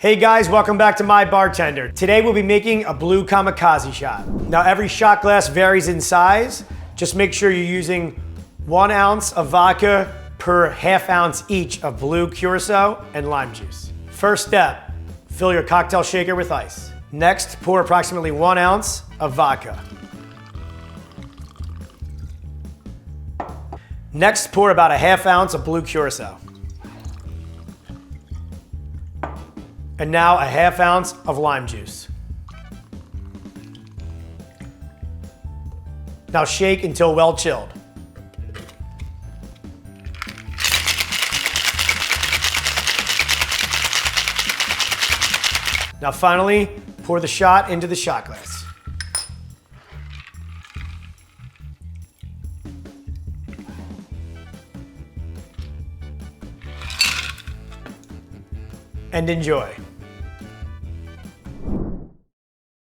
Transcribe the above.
Hey guys, welcome back to Mybartender. Today we'll be making a Blue Kamikaze Shot. Now every shot glass varies in size. Just make sure you're using 1 ounce of vodka per ½ ounce each of blue curaçao and lime juice. First step, fill your cocktail shaker with ice. Next, pour approximately 1 ounce of vodka. Next, pour about ½ ounce of blue curaçao. And now ½ ounce of lime juice. Now shake until well chilled. Now finally, pour the shot into the shot glass. And enjoy.